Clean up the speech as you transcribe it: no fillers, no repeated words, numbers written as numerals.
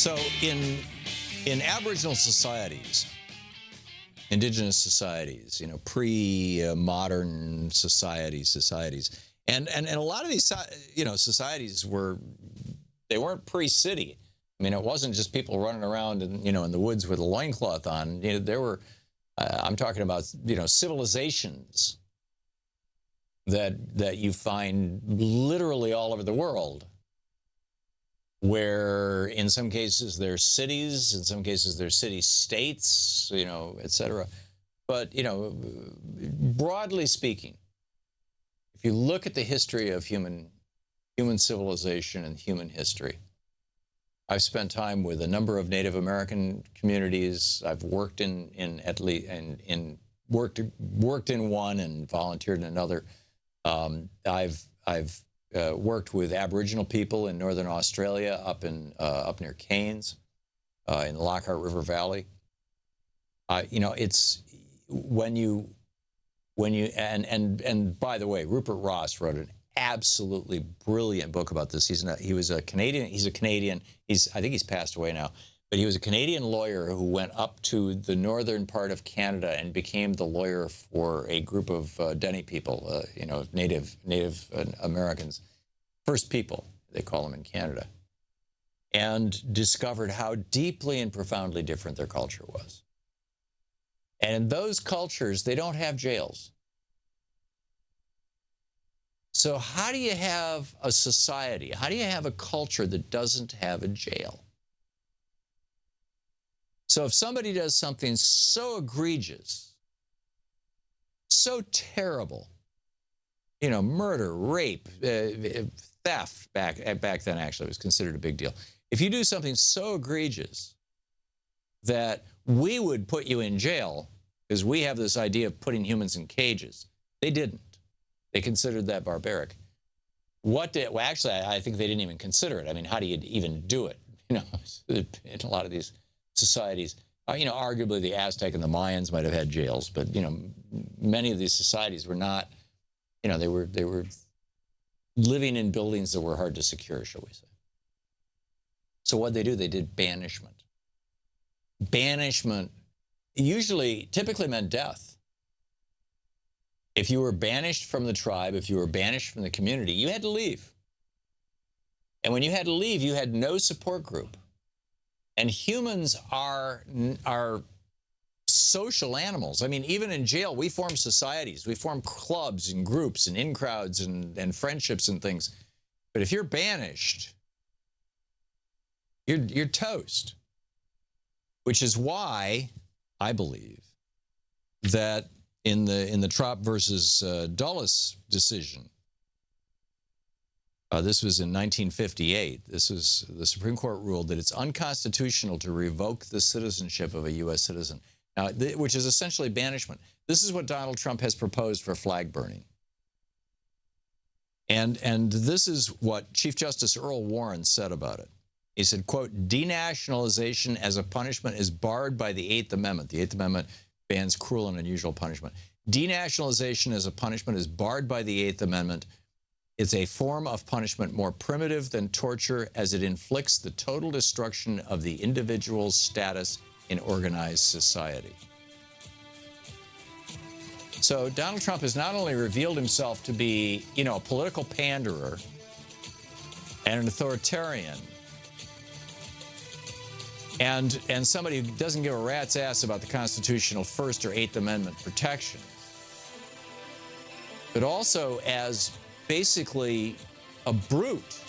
So in Aboriginal societies, indigenous societies, pre-modern societies, and a lot of these, societies they weren't pre-city. I mean, it wasn't just people running around in the woods with a loincloth on. There were, I'm talking about, civilizations that you find literally all over the world, where in some cases they're cities, in some cases they're city-states, et cetera. But, broadly speaking, if you look at the history of human civilization and human history, I've spent time with a number of Native American communities. I've worked worked in one and volunteered in another. I've worked with Aboriginal people in northern Australia, up near Cairns, in the Lockhart River Valley. It's when you by the way, Rupert Ross wrote an absolutely brilliant book about this. He was a Canadian. He's a Canadian. I think he's passed away now. But he was a Canadian lawyer who went up to the northern part of Canada and became the lawyer for a group of Dene people, Native Americans, First People, they call them in Canada, and discovered how deeply and profoundly different their culture was. And in those cultures, they don't have jails. So how do you have a society? How do you have a culture that doesn't have a jail? So if somebody does something so egregious, so terrible, murder, rape, theft, back then actually was considered a big deal. If you do something so egregious that we would put you in jail, because we have this idea of putting humans in cages, they didn't. They considered that barbaric. Actually, I think they didn't even consider it. I mean, how do you even do it? In a lot of these societies, arguably the Aztec and the Mayans might have had jails, but many of these societies were not. They were living in buildings that were hard to secure, shall we say. So what they do? They did banishment. Banishment typically meant death. If you were banished from the tribe, if you were banished from the community, you had to leave. And when you had to leave, you had no support group. And humans are social animals. I mean, even in jail, we form societies. We form clubs and groups and in-crowds and friendships and things. But if you're banished, you're toast. Which is why I believe that in the Trop versus Dulles decision, this was in 1958. The Supreme Court ruled that it's unconstitutional to revoke the citizenship of a U.S. citizen, which is essentially banishment. This is what Donald Trump has proposed for flag burning. And this is what Chief Justice Earl Warren said about it. He said, quote, "Denationalization as a punishment is barred by the Eighth Amendment." The Eighth Amendment bans cruel and unusual punishment. Denationalization as a punishment is barred by the Eighth Amendment. It's a form of punishment more primitive than torture, as it inflicts the total destruction of the individual's status in organized society. So Donald Trump has not only revealed himself to be, a political panderer and an authoritarian, and somebody who doesn't give a rat's ass about the constitutional First or Eighth Amendment protection, but also as basically a brute